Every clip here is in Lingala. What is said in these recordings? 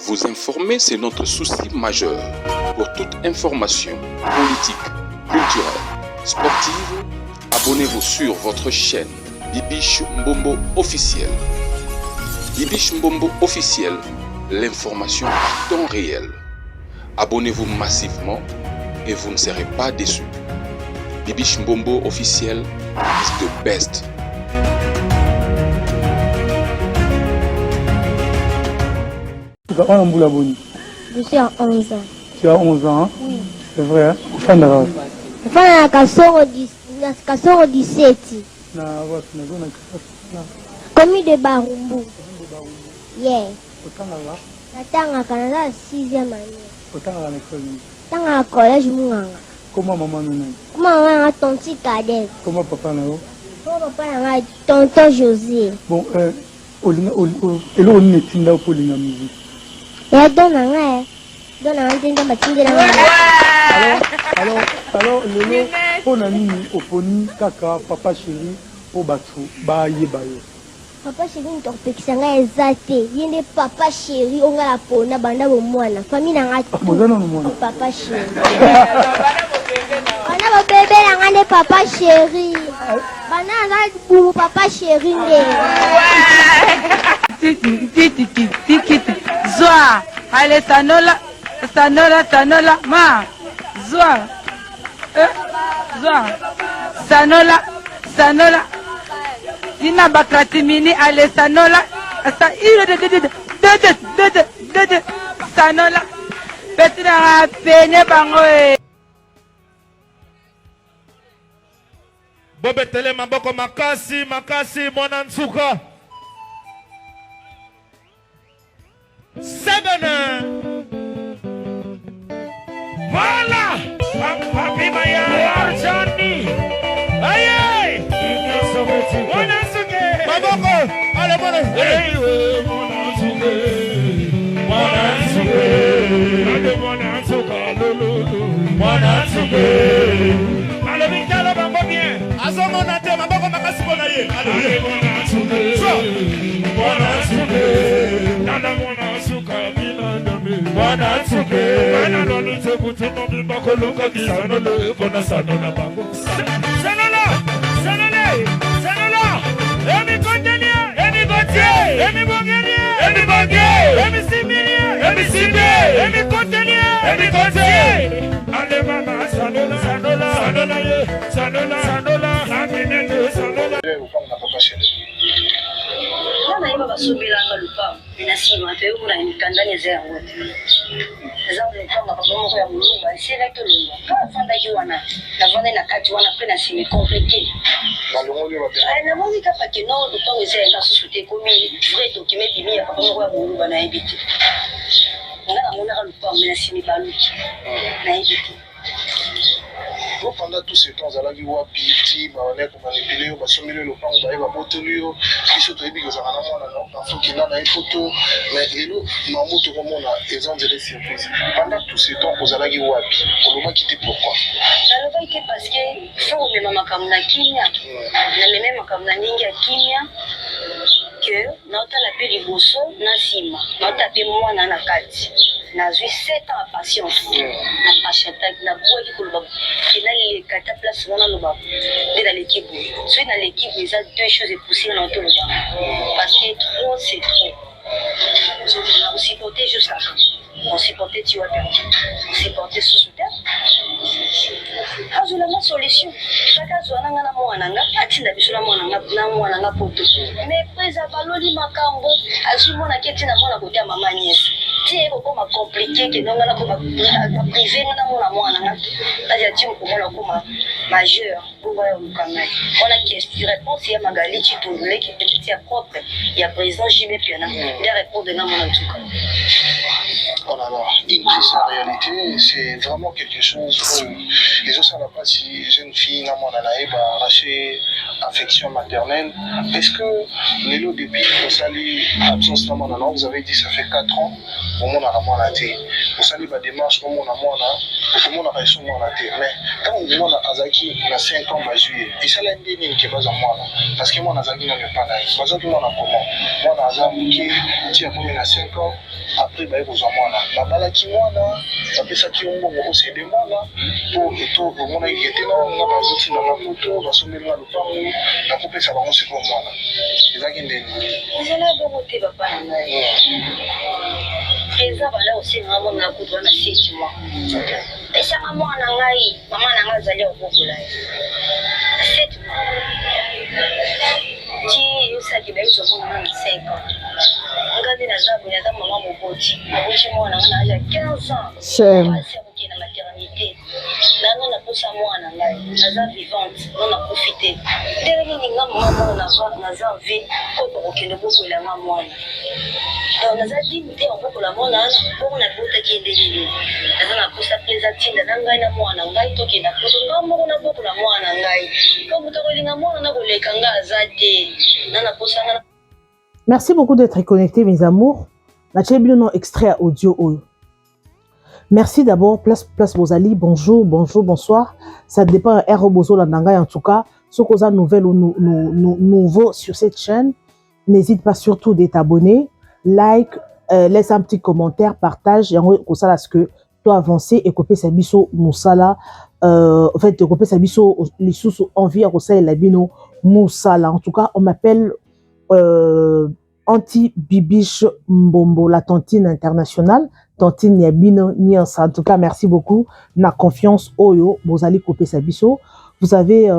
Vous informer, c'est notre souci majeur. Pour toute information politique, culturelle, sportive, abonnez-vous sur votre chaîne Bibiche Mbombo officiel. Bibiche Mbombo officiel, l'information à temps réel. Abonnez-vous massivement et vous ne serez pas déçus. Bibiche Mbombo officiel is the best. Je suis à 11 ans. Tu as 11 ans, hein? Oui. C'est vrai, hein? Fan de rap. Fan de Kasoro 17. Commis de Barumbu. Yeah. Natanga Canada 6e année. Natanga collège Munganga. Comment maman nous? Comment maman a tonti cadet? Comment papa nous? Comment papa a tonton José? Bon, et là on est tinda pour la musique. Et donnanga tinda matinde na ngana. Alors lelo on a mis au poni kaka papa chéri au batu ba yebayo. Papa chéri ntopekisanga ezate. Yende papa chéri onga la pona banda bo mwana. Famille na ngati. Mozana no mwana. Papa chéri. Bana bo bébé na ngane papa chéri. Bana ngati bu papa chéri nge. Tiki Zoa. Allez sanola ma. Zoa. Zoa. Sanola. Dina bakrati mini ale sanola. Asa de sanola. Petra pene bango. Bobetele maboko makasi mwana nsuka. 7. Voilà. Papi Maya Arjani. Aye. Mwana nsuke. Maboko. Ale mwana. Mwana nsuke. Ale mwana nsuka lulu. Mwana nsuke. Ale bingalo bango bien. Azomona te maboko makasi bona ye. Ale mwana nsuke. Mwana nsuke. Nana mwana nsuka binandame. Mwana nsuke. Mana lolu se kutuno bibako luka kisano le kona sanola bango. Sanola. Emi kondelia. Emi gotie. Emi bongelia. Emi bonge. Emi similia. Emi simbe. Emi kondelia. Emi gotie. Ale mama sanola. Aminete sanola. Nana yeba basobelanga lupango inasima pe una nikandani ze yango ezambe kama papa moko ya mulunga isela tolunga ka fanda ki wana na vanda na kati wana pe na simi compliqué na moni ka pa ke no lupango ze nga susute komi vrai document bimi ya papa moko ya mulunga na ebiti ngana mona ka lupango na simi baluki na ebiti. Pendant tout ce temps, vous allez voir Piti, Baonet, manipuler, vous allez le pan, vous allez voir Botelio, qui se trouve que vous allez avoir une photo, mais il y a un moto comme on a, ils ont des surprises. Pendant tout ce temps, vous allez voir Piti, pour le moment, quitter pourquoi? Je le vois parce que faut que maman comme na kimia, na même comme na ninga kimia, que notre la paix du bosso, na sima, notre paix moi na nakati. Na 7 ans de patience. Na patience, na bois qui coule. Et là, les 4 places, on a le bas. Et dans l'équipe, soit dans l'équipe, il y a 2 choses à pousser dans tout le bas. Parce que trop, c'est trop. On supportait jusqu'à quand? On supportait, tu vois, on supportait sous terre. Je la solution. Chacun soit dans la moana, atina bisula moana, na moana poto. Mais présa baloli makambo, azumona ketina mona kotia mama nièce. C'est compliqué que non on privé on a dit on majeur pour voir on a question réponse il y a Magali qui tourne qui est propre il y a président JB Piana il répond de non en tout cas. Oh là là, une triste réalité, c'est vraiment quelque chose où les autres savent pas si jeune fille n'a pas arraché affection maternelle. Est-ce que les lots depuis que ça absence non, vous avez dit ça fait 4 ans. Au monde a moins la tête. Vous savez la démarche comme on a moins là, au monde a réussi moins la tête. Mais quand on demande à Azaki, il a 5 ans à juillet. Et ça l'a dit qui est pas en moi là. Parce que moi Azaki n'a pas là. Parce que moi on a comment. Moi Azaki qui a 5 ans. après baye kozwa mwana babalaki mwana bapesaki yo mbongo osede mwana po eto omona yete na bazotinda na moto basombeli na lopango nakopesa bango sikoyo mwana ezalaki ndenge ezala bongo te papa na ngai eza bala osenga mona na kutu wana 7 mois pesanga mwana ngai mama na ngai azali okokola ye 7 mois ti yosaki bayezo mona na 5 ans ngandi naza boye ata mama moboti mwana nga na aja 15 ans aseroki na maternité nano naposa mwana ngai naza vivante no naprofite ndenge nini nga mama naza ve koko kokende bokwelanga mwana donc naza dimi te okokola mwana wana mpongo nabotaki ndenge nini naza naposa mpenza ntinda na ngai na mwana ngai tokenda poto nga moko nabokola mwana ngai kobuta kolinga mwana na koleka nga aza te na naposanga. Merci beaucoup d'être connectés, mes amours. Nachebino extrait audio. Merci d'abord, place Bozali. Bonjour, bonsoir. Ça dépend R Bozo Landanga en tout cas. Ce qu'on a nouvelle ou nouveau sur cette chaîne, n'hésite pas surtout d'être t'abonner, like, laisse un petit commentaire, partage. Et en ça là ce que toi avancer et copier sa biso moussala. En fait, copier sa biso les sous envie à ça et la bino moussala. En tout cas, on m'appelle Anti Bibiche Mbombo, la tantine internationale, tantine Yabino Niansa. En tout cas, merci beaucoup. Na confiance, Oyo, Bozali Kopé Sabiso. Vous avez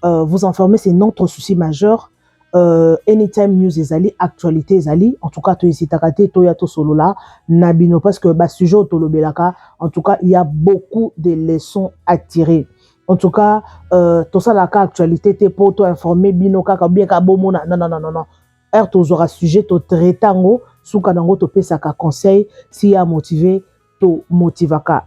vous informer, c'est notre souci majeur. Anytime news ezali, actualité ezali. En tout cas, tu hésites à rater, Toya to solo là, Nabino, parce que bas sujet au belaka. En tout cas, il y a beaucoup de leçons à tirer. En tout cas, tout ça la actualité, t'es pour t'informer, bino kaka bien kabomona. Non. Tu auras sujet, tu traitango, sous kanango, tu peux ça conseil, s'il y a motivé, tu motivaka.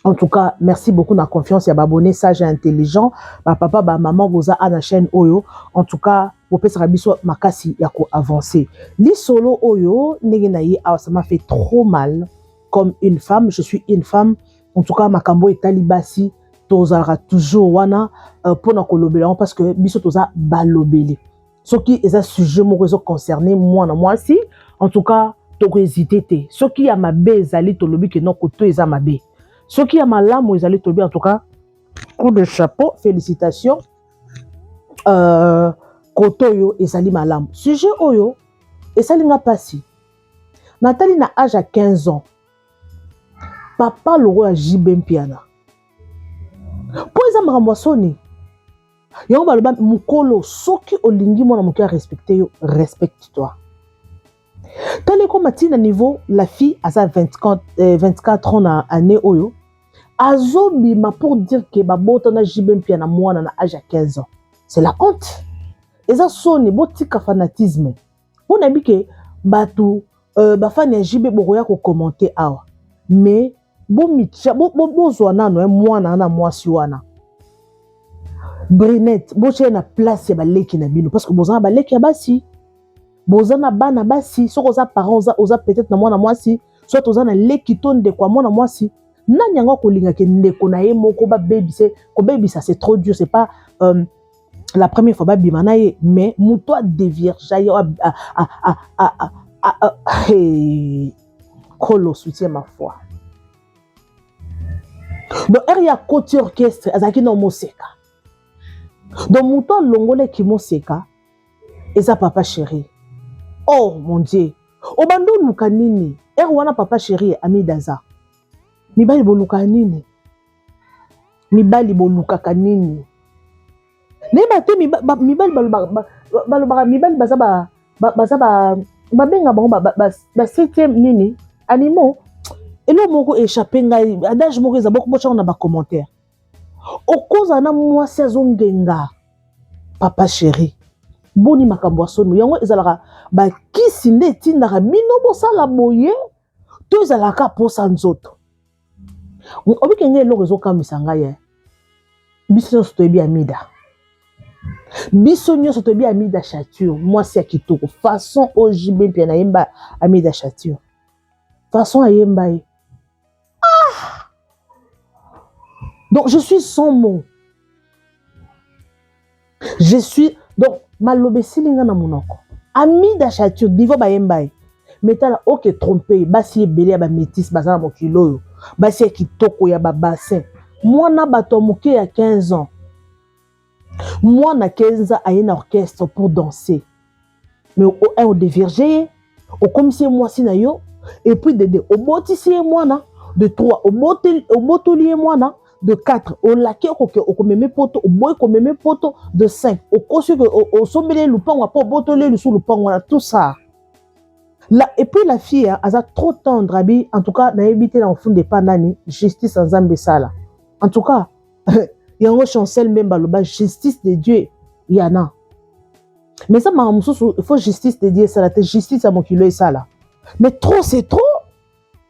En tout cas, merci beaucoup de la confiance, il y a abonné, sage et intelligent. Papa, maman, vous a la chaîne Oyo. En tout cas, vous pouvez se rabiso makasi yako avancer. Li solo Oyo, ça m'a fait trop mal comme une femme. Je suis une femme. En tout cas, makambo et talibasi. Tozara toujours wana pour na kolobela parce que biso toza balobeli ce qui est un sujet mo réseau concerné moi si en tout cas to hésiter té ce qui a ma bezali to lobi que non koto eza mabe ce qui a malamu ezali to bi en tout cas coup de chapeau félicitations koto yo ezali malamu sujet oyo ezali nga pasi Nathalie na âge à 15 ans papa le roi Jibem Piana. Po eza makambo soni yango baloba mukolo soki olingi mwana moke respecter yo respecte-toi tali ko matina niveau la fille a 24 ans na année oyo azobima pour dire que babota na Jibem Piana mwana na âge à 15 ans c'est la honte eza soni botika fanatisme on a dit que batu bafani ya Jibem bokoya ko commenter awa mais bozwana no mwana na mwasi wana Brinette boche na place ya baleki na bino parce que bozana baleki ya basi bozana bana basi soko za parents oza peut-être na mwana mwasi soit ozana leki tonde kwa mwana mwasi nani ngo kolinga ke ndeko na ye moko ba baby ça c'est trop dur c'est pas la première fois ba bimana ye mais muto a dévierge kolo soutien ma foi. Donc, il y a côté orchestre, azaki no moseka. Donc, mouton longole qui moseka, et ça papa chéri. Oh mon Dieu, obando lukanini, wana papa chéri ami daza. Mibali bolukanini, mibali bolukanini. Neba te mibali mibali bazaba benga bango ba septième nini animaux. Et là, moko échappé ngai adage moko za beaucoup bocha na ba commentaire. Okoza na moi saison ngenga. Papa chéri. Boni makambo sonu yango ezalaka ba kisi ndeti na bino bosala boye to ezalaka posa nzoto. Obike ngelo rezo kamisa ngai. Biso to ebi amida. Biso nyonso to ebi amida chature. Moi c'est kitoko façon OJB Piana yemba amida chature. Façon ayemba. Donc, je suis sans mots. Je suis... Donc, malobe silinga na monoko. Ami d'achature, divo bayembaye. metala ok trompé basi ebele ya ba métis bazana mokilo basi ya kitoko ya ba bassin mwana bato moke ya 15 ans mwana 15 ans aye na orchestre pour danser mais au déverger au commissaire moi si na yo et puis de au botisi mwana de 3 au botoli mwana de 4 au laqué au meme poto au boy ko meme poto de 5 au kosi au sombele lupango po botoli sous lupango tout ça là et puis la fille elle a trop tendre abi en tout cas na évité dans fond de pas nani justice en Zambie sala en tout cas il y a une chancelle même baloba justice de Dieu il y en a mais ça m'a il faut justice de Dieu ça la justice à mon kilo et ça là mais trop c'est trop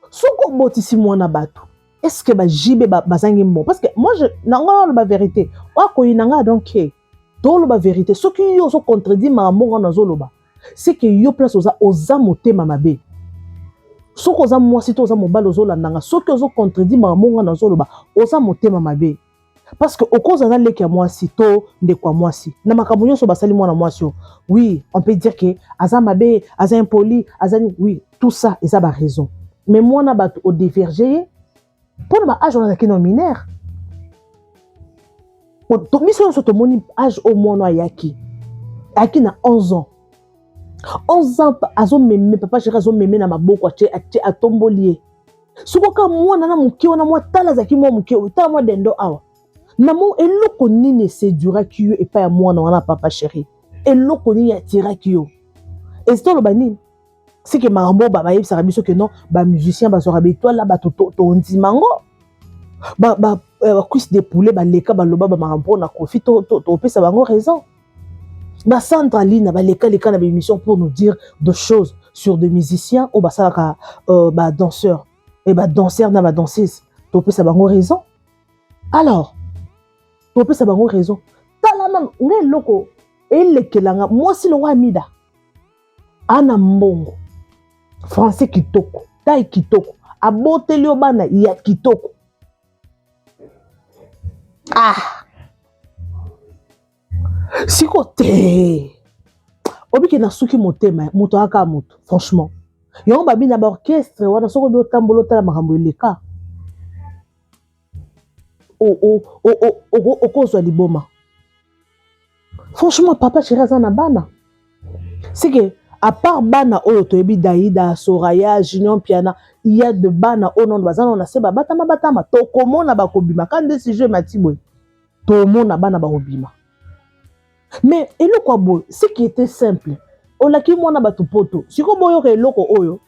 soko botisi mwana bato est-ce que ba jibe bazangi bon parce que moi je nanga la vérité wa ko inanga donc to la vérité ce qui yo so contredit ma monga na zoloba c'est que yo place oza motema mabe soko za mwasi to oza mobalo zolandanga soki ozo contredit ma monga na zoloba oza motema mabe parce que au cause na leki ya mwasi to ndekwa mwasi na makambo nyonso basali mwana mwasi oui on peut dire que aza mabe aza impoli azani oui tout ça eza ba raison mais mwana bato au diverger pour ma âge on a non mineur to mission so to moni âge au mwana yaki na 11 ans 11 ans azo meme papa chéri azo meme na maboko a tombolier soko ka mwana na muke wana mwa tala zaki mwa muke tala mwa dendo awa na mo eloko nini séduira kiyo et pas ya mwana wana papa chéri eloko nini atira kiyo et c'est le bani c'est que marambo ba yeb sa biso que non ba musicien ba sora betoile là ba to ndimango ba cuisse de poulet ba leka ba loba ba marambo na kofi to pesa bango raison ba centraline ba leka na ba émission pour nous dire de choses sur des musiciens ou ba salaka ba danseurs et ba danseurs na ba danseuses to pesa bango raison alors to pesa bango raison talana nge loko elekelanga moi si le wa mida ana mbongo français kitoko tai kitoko aboteli obana ya kitoko siko te obiki na suki motema moto aka moto franchement yo babi na ba orchestre wana soko bi otambolo tala makambo eleka o kozwa liboma franchement papa chéri aza na bana c'est que à part bana oyo toyebi Daïda Soraya Junior Piana il y a de bana au nom de bazana on a se batama to komona bakobima quand des sujets matibwe to mona bana bakobima mais eloko abo ce qui était simple olaki mwana batu poto siko boyo ke eloko oyo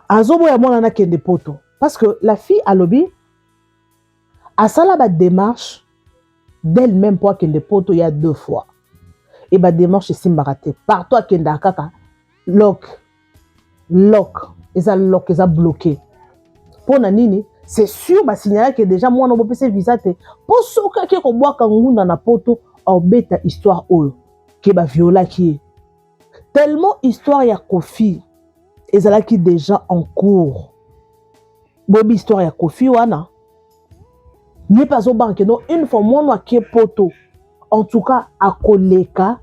azoboya mwana na kende poto parce que la fille a lobby a sala ba démarche d'elle-même pour kende poto il y a 2 fois et ba démarche simbaraté partout à kenda kaka lock eza bloqué pour na nini c'est sûr ba signaler que déjà moi no bopese visa te pour soka ke ko bwaka ngunda na poto obeta histoire oyo ke ba viola ki tellement histoire ya Kofi ezalaki déjà en cours bobi histoire ya Kofi wana ni pas au banque non une fois moi no ke poto en tout cas à koleka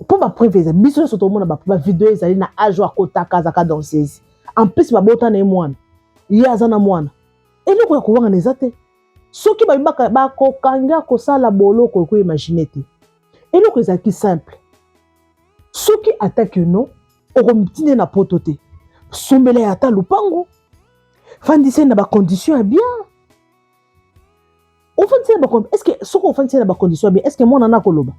pour ma preuve biso so to mona ba vidéo ezali na âge à kotaka zaka danseuse en plus ba bota na mwana ya zana mwana eloko ya kuwanga nezate soki ba baka ba ko kanga ko sala boloko ko imaginer te eloko ezaki simple soki attaque non okomtine na poto te sombele ata lupango fandise na ba condition ya bien est-ce que ce qu'on fait c'est la condition bien est-ce que moi nana koloba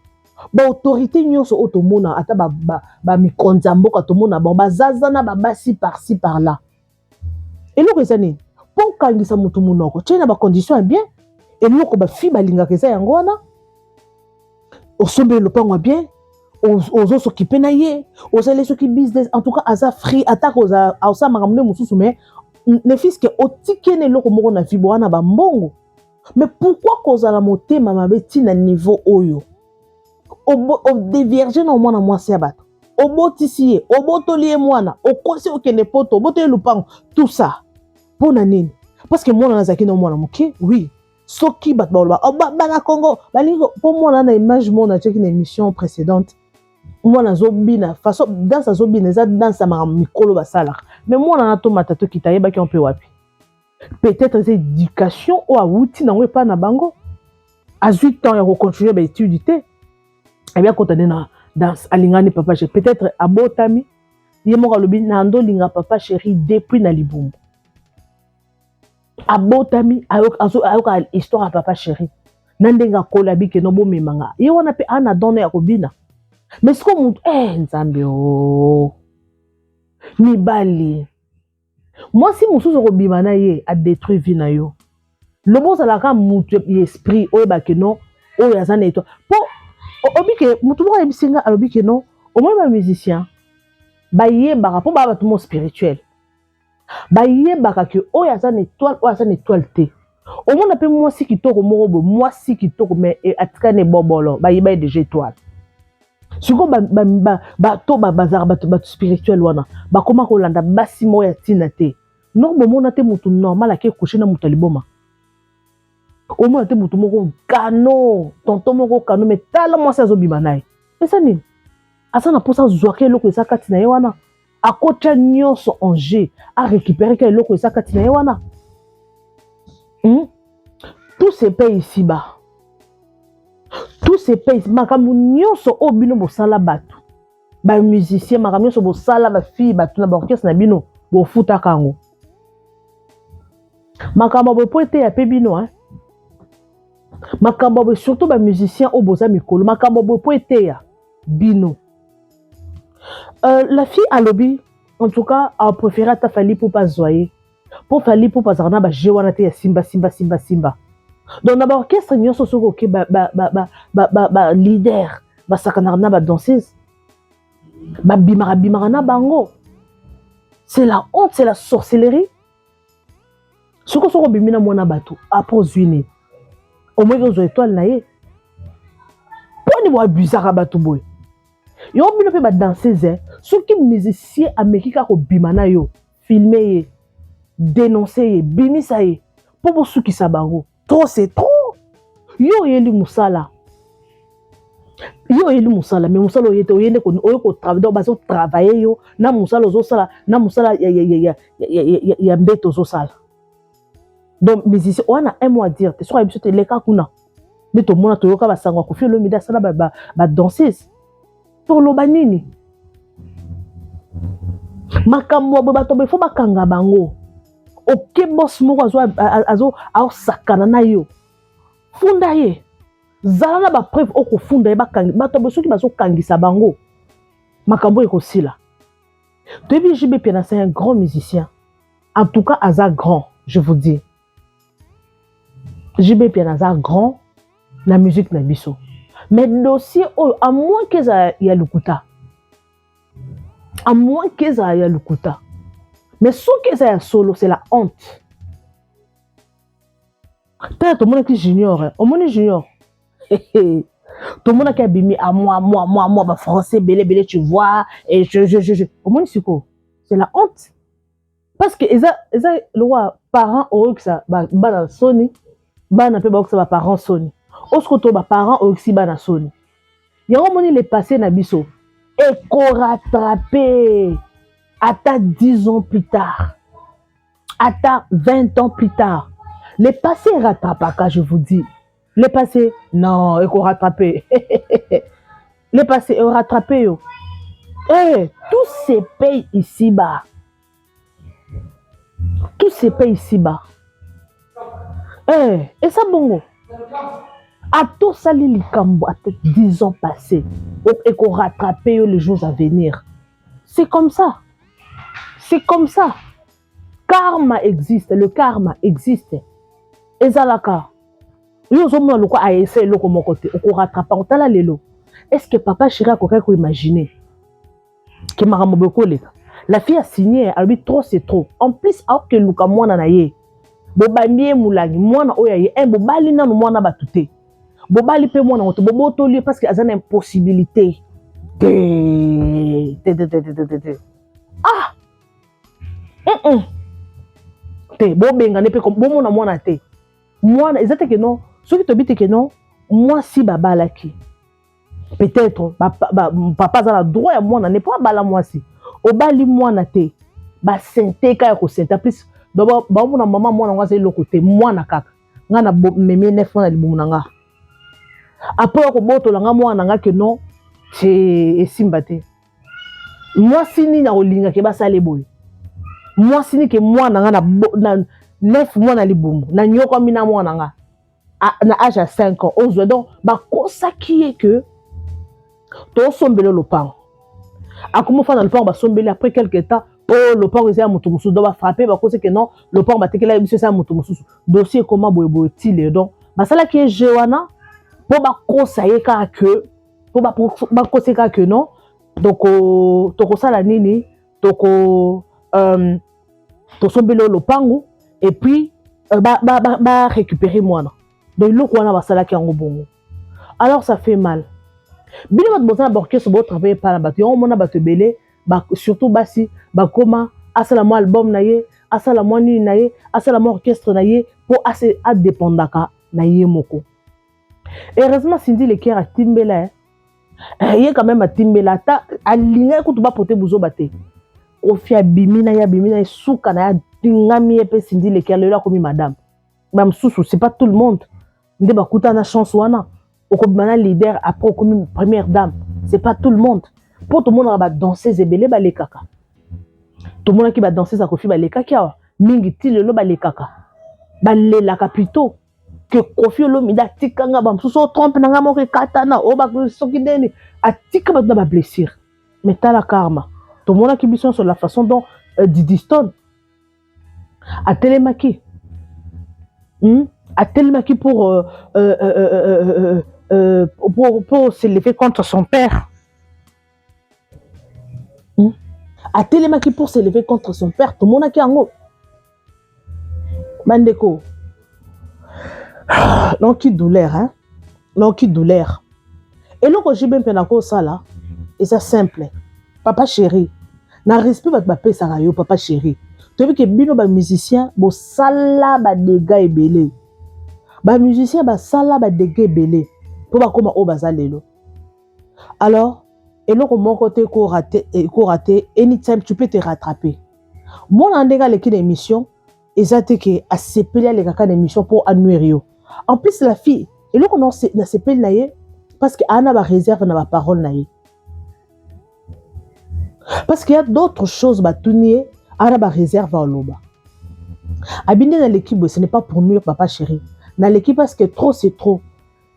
ba autorité nyonso otomona ata ba mikonzambo ka tomona ba bazazana ba basi par-ci par-là et loko ezani pour kangisa mutu munoko tshena ba condition bien et loko ba fi balinga keza yango wana osombe lopango bien ozo s'occuper na ye osale soki business en tout cas aza free attaque oza osa makamune mususu mais ne fils que otikene loko moko na fibo wana ba mbongo. Mais pourquoi cause la motema mabeti na niveau oyo o déverger na mwana mwasi abat o botisier o botolier mwana o kosi o kene poto o botolier lupango tout ça pour na nini parce que mwana nazaki na mwana muke oui soki bat ba na Congo balingo pour mwana na image mona check une émission précédente moi nazobina façon danse azobina eza danse ma mikolo basala mais moi na to matato kitayeba ki on peut wapi peut-être c'est éducation ou awuti nango pas na bango à 8 ans ya continuer ba études té et bien continuer na danse alingani papa chéri peut-être abotami ye moko lobi na ndo linga papa chéri depuis na libumbu abotami ayoka histoire à papa chéri nandenga kola bike no bomemanga ye wana pe ana donné ya kobina mais ce qu'on nzambe o mibali moi si mususu kobima na ye a détruit vie na yo lobo za la ka mutu esprit oyo ba ke non oyo azana eto po obike mutu mo ebisinga alobike non au moins ba musicien ba yeba po ba batu mo spirituel ba yeba ke oyo azana étoile te au moins pe moi si kitoko moko moi si kitoko mais atikane bobolo ba yeba déjà étoile siko bato bazar bato spirituel wana bakoma kolanda basi mo ya tina te non bomona te mutu normal ake coucher na mutu liboma au moins te mutu moko kano tonton moko kano mais tala moi ça zobima nae esa nini asa na posa zwaké loko esa kati na ye wana akota nyonso en jeu a récupérer ke loko esa kati na ye wana tout se paye ici-bas. Tous ces pays, makambo nyonso o bino bo sala batu. Ba musicien makambo nyonso bo sala ba fille batu na ba orchestre na bino bo futa kango. Makambo bo poete ya pe bino hein. Makambo bo surtout ba musicien o boza mikolo, makambo bo poete ya bino. La fille a lobby en tout cas a préféré ta fali pour pas zoyer. Pour fali pour pas zarna ba jewana te ya simba. Donc d'abord orchestre nyonso soko ke ba leader ba sakanarna ba danseuse ba bimara na bango c'est la honte c'est la sorcellerie soko bimina mona bato après zuine au moins aux étoiles na ye poni bo abusaka bato boy yo bino pe ba danseuse soki musicien amekika ko bimana yo filmer ye dénoncer ye bimisa ye po bo suki sa bango trop c'est trop yo yeli musala mais musala oyende ko travailler yo na musala ozosala na musala ya mbeto ozosala donc musicien on a un mot à dire te soka biso te leka kuna mais to mona to yoka basangwa ko filo mida sala ba danseuse pour loba nini makambo bato be fo bakanga bango ok boss moko azo sakana na yo funda ye zala na ba preuve oko funda ye bakangi bato besoki bazo kangisa bango makambo ekosila Debi JB Piana c'est un grand musicien en tout cas aza grand je vous dis JB Piana aza grand la musique na biso mais dossier à moins que ça y a lukuta mais ce que ça solo c'est la honte. T'as tout le monde qui junior, au monde junior. Tout le monde qui a bimé à moi, bah français, belé, tu vois, et je. Au monde c'est la honte. Parce que le roi parents au ça, bah Sony, bah n'a pas ça parents Sony. Oskoto bah parents au si bah na Sony. Il y a un moment il est passé na biso et qu'on rattrapé. Attends 10 ans plus tard, attends 20 ans plus tard, les passés rattrapent pas, je vous dis. Les passés, non, il faut rattraper. Les passés, il faut rattraper. Tous ces pays ici-bas. Et ça, bon. À tout ça, les Likambo, à 10 ans passés, il faut rattraper les jours à venir. C'est comme ça. Karma existe, le karma existe. Ezalaka. Yo zomo loko a essayé loko mon côté, on rattrape on tala lelo. Est-ce que papa Chira ko imaginer que maramo beko la fille a signé, elle dit trop c'est trop. En plus alors que luka mwana na ye. Bobamie mulangi mwana oya ye en bobali na mwana batute. Bobali pe mwana oto boboto lui parce que azana impossibilité. Ah te bo benga ne pe comme bon mona te moi exacte que non ceux qui te bitent que non moi si baba laki peut-être papa a le droit à moi n'est pas bala moi si obali moi na te ba sente ka ko sente plus donc ba mon maman moi na le côté moi na kaka nga na meme 9 ans na libumu nga après ko boto la nga moi na nga que non c'est simbate moi sini na olinga ke ba sale boy moi sini ke moi na nga na 9 mois na libumu na nyoko mina moi na nga na âge à 5 ans 11 donc ba kosa qui est que to sombele lopango akomo fa na lopango ba sombele après quelque temps oh lopango eza mutu musu do ba frapper ba cause que non lopango ba tekela biso sa mutu musu dossier comment boyeboy tile donc ba sala qui est jewana po ba kosa yeka que po ba kosa ka que non donc to ko sala nini to ko to sombele lopango et puis ba récupérer moi donc le quoi na ba sala qui en bongo alors ça fait mal. Bino bat bozana orchestre bo travailler par la bateau on mona bateau belé surtout basi ba koma asala mo album na ye asala mo ni na ye asala mo orchestre na ye pour assez à dépendaka na ye moko heureusement Cindy le cœur a timbela ye quand même a timbela ta alinga ko to ba porter buzo baté ofia bimina ya suka na ya tingami e pe Cindy le cœur le la comme madame même sous c'est pas tout le monde ndé ba kuta na chance wana comme leader après comme première dame c'est pas tout le monde pour tout le monde va danser zebele ba les kaka tout le monde qui va danser ça kofi ba les kaka mingi ti le ba les kaka ba le plutôt que kofi lo mida tikanga ba so trompe na ngamo ke katana o ba soki deni atika ba blessure mais t'as la karma tout le monde qui bison sur la façon dont Didi Stone a télémaki pour s'élever contre son père. A télémaki pour s'élever contre son père. Tout le monde a qui en haut. Mandeko. Non, qui douleur, hein? Non, qui douleur. Et là, quand j'ai bien fait ça là, et c'est simple. Papa chéri, n'a respect votre papa Sarayo, papa chéri. Tu as vu que bino ba musicien, bo sala ba dégâts et belé. Ba musicien ba sala ba dégâts et belé. Pour ba koma o bazalelo. Alors, et là, mon côté ko raté, anytime tu peux te rattraper. Mon andega le qui d'émission, et ça te que a sepelé les kaka d'émission pour annuaire. En plus la fille, et là on a sepelé naie parce que Anna ba réserve na ba parole naie. Parce qu'il y a d'autres choses ba tourner, Anna ba réserve à loba. Abiner dans l'équipe, ce n'est pas pour nuire papa chéri. Dans l'équipe parce que trop c'est trop.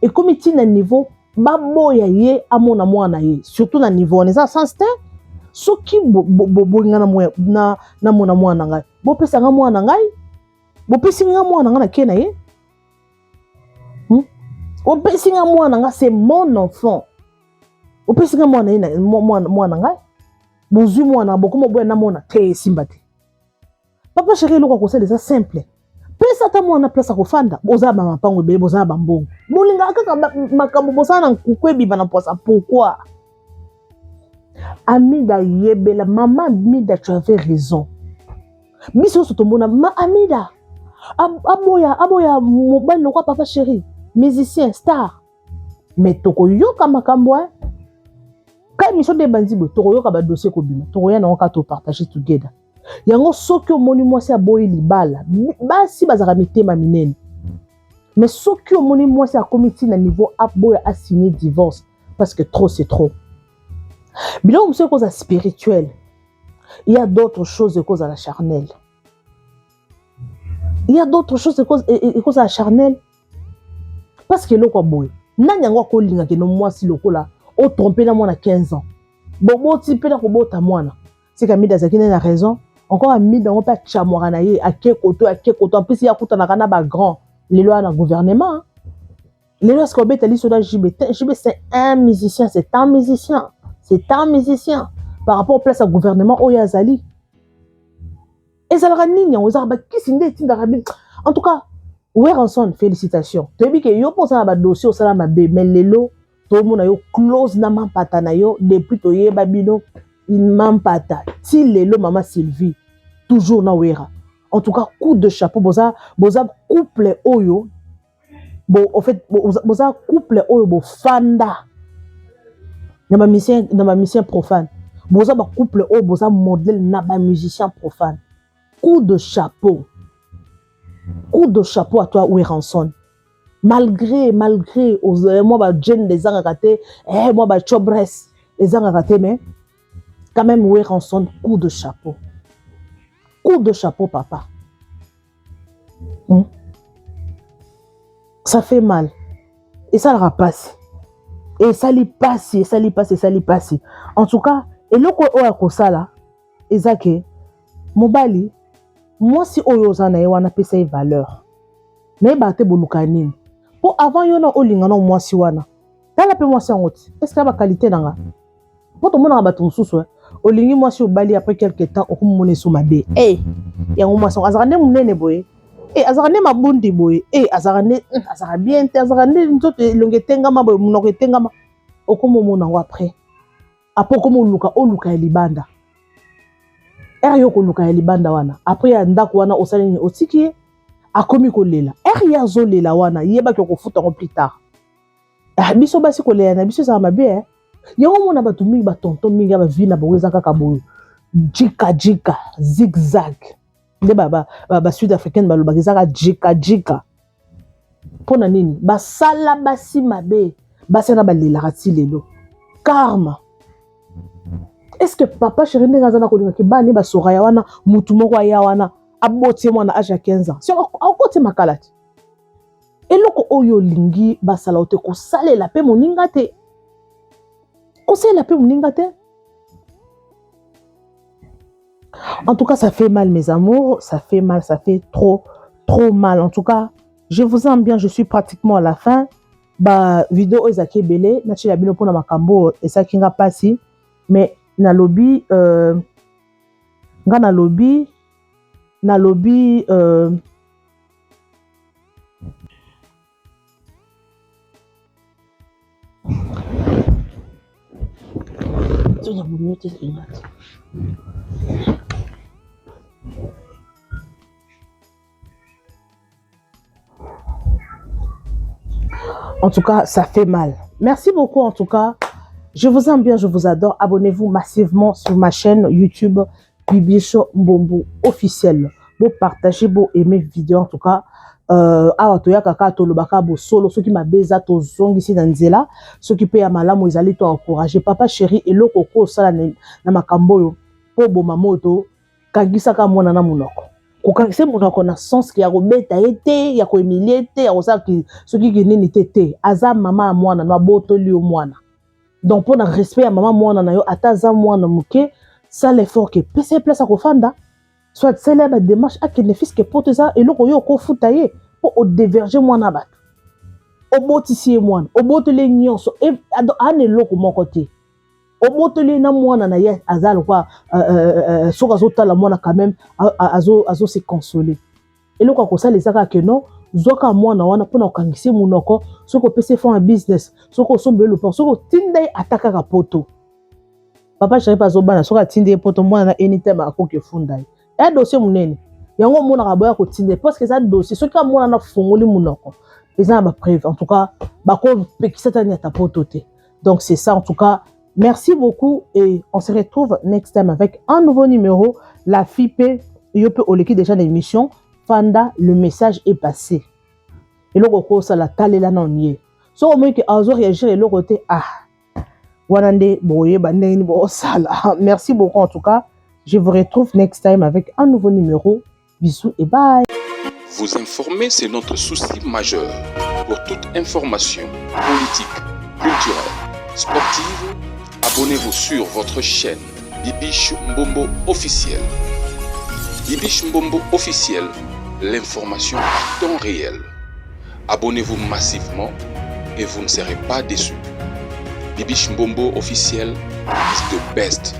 Et comme il tient un niveau, baboya ye amona mwana ye, surtout na niveau on est à sens te. Soki bo na mona mwana ngai. Bo pesa nga mwana ngai. Bo pesa nga mwana nga na kena ye. Bo pesa nga mwana nga c'est mon enfant. Bo pesa nga mwana ye mwana ngai. Bo zu mwana bo komo boya na mona te simbati. Papa chéri loko ko c'est simple. Pesa ta mwana place ko fanda, boza ba mapango be boza ba mbongo. Bolinga kaka makambo boza na kukwebi bana posa pourquoi? Amida yebela maman Amida tu avais raison. Biso sotomona ma Amida. Aboya mobile le roi papa chéri, musicien star. Mais toko yoka makambo hein. Quand mission de bandibo toko yoka ba dossier ko bima. Toko ya na on ka to partager together. Yango soki omoni mwasi aboyi libala basi bazaka mitema minene mais soki omoni mwasi akomiti na niveau aboya a signé divorce parce que trop c'est trop biloko c'est cause spirituelle il y a d'autres choses cause à la charnelle il y a d'autres choses cause à la charnelle parce que loko boy nani yango akolinga ke no mwasi lokola o tromper na mwana 15 ans bobo tipé na kobota mwana c'est Kamida Zakine a raison. Encore un mis dans un peu chamoranaye, à quel côté, en plus il y a tout un canaba grand, les lois dans le gouvernement. Les lois ce qu'on met à l'issue de JB, c'est un musicien, c'est un musicien, c'est un musicien. Par rapport au place au gouvernement, Oyazali. Et ça leur a nigné, on a qui s'est en tout cas, Weranson, félicitations. Tu as vu que yo pour ça un dossier au salam mais les lots, tout le monde a eu close na man patanayo depuis to ye babino. Il m'empata. Si les maman Sylvie, toujours na wera. En tout cas, coup de chapeau, boza couple oyo. Bon, en fait, boza couple oyo bo fanda. na musicien profane. Boza ba couple o boza modèle na ba musicien profane. Coup de chapeau. Coup de chapeau à toi Weranson. Malgré moi ba Jen les angakate, moi ba Chobres les angakate mais quand même Weranson coup de chapeau. Coup de chapeau papa. Ça fait mal. Et ça le rapasse. Et ça lui passe. En tout cas, et le quoi au sala, ezake, mobali, moi si oyozana et wana pesa valeur. Mais bate bolukanine. Pour avant yona olingana moi si wana. Tala pe moi si ngoti. Est-ce que la qualité nanga? Pour tout le monde a battu sous olingi moi si obali après quelques temps o kumone sou mabe. Eh, ya moi si azarane munene boye. Eh azarane mabundi boye. Eh azarane bien azarane nzoto longetenga maboye munoketenga ma. Okomomona ngo après. Après comme oluka ya libanda. Yoko luka ya libanda wana. Après ya ndako wana osalini otiki akomi kolela. Ya zolela wana yeba ko futa ngo plus tard. Biso basi kolela na biso za mabe. Yango mona batu mingi ba tonton mingi ba vina ba weza kaka boyo. Jika zigzag. Nde ba sud africaine ba lobakizaka jika. Pona nini? Ba sala basi mabe. Basi na ba lela rati lelo. Karma. Est-ce que papa chéri ndengazana kolinga ke bani ba soraya wana mutu moko ya wana abotie mwana âge ya 15 ans. Si okote makalati. Eloko oyo lingi basala ote ko salela pe moninga te. En tout cas, ça fait mal mes amours, ça fait mal, ça fait trop mal. En tout cas, je vous aime bien, je suis pratiquement à la fin. Ba vidéo ezaki belé, na chila bino pona makambo esa kinga pasi, mais na lobby nga na lobby en tout cas, ça fait mal. Merci beaucoup en tout cas. Je vous aime bien, je vous adore. Abonnez-vous massivement sur ma chaîne YouTube Bibicho Mbombo officiel. Vous partagez, vous aimez vidéo en tout cas. Awatoya kaka tolobaka bo solo ceux qui m'a beza to zongi ici dans nzela ceux qui paye malamu ezali to encourager papa chéri et le koko sala na makambo yo po boma moto kangisa ka mwana na munoko ko kangisa munoko na sens ki ya kobeta ete ya ko emilie te ya kosala ki soki ki nini tete aza mama mwana na botoli yo mwana donc pour na respect ya mama mwana na yo ataza mwana muke ça l'effort que pese place à kofanda soit célèbre démarche à qu'il ne fils que pour ça et le koyo ko futaye pour déverger moi na bat au botissier moi au botele nyonso et ane loko mon côté au botele na moi na ya azal quoi soka zota la moi quand même azo se consoler et le ko ça les aka que non zoka moi na wana pona kangisi munoko soko pese font un business soko sombe le port soko tindai ataka ka poto papa chéri pas zobana soka tindai poto moi na anytime akoke fundai un dossier munene yango mona kaboya ko tinde parce que ça dossier ce que mona na fongoli munoko les gens ba preuve en tout cas ba ko pekisa tani ta pototé donc c'est ça en tout cas merci beaucoup et on se retrouve next time avec un nouveau numéro la FIP yope oleki déjà l'émission Fanda le message est passé et le ko ça la talela nonye so au moins que azo réagir et le côté wanande boye bandeni bo sala merci beaucoup en tout cas. Je vous retrouve next time avec un nouveau numéro. Bisous et bye. Vous informer, c'est notre souci majeur. Pour toute information politique, culturelle, sportive, abonnez-vous sur votre chaîne Bibiche Mbombo officiel. Bibiche Mbombo officiel, l'information en temps réel. Abonnez-vous massivement et vous ne serez pas déçus. Bibiche Mbombo officiel is the best.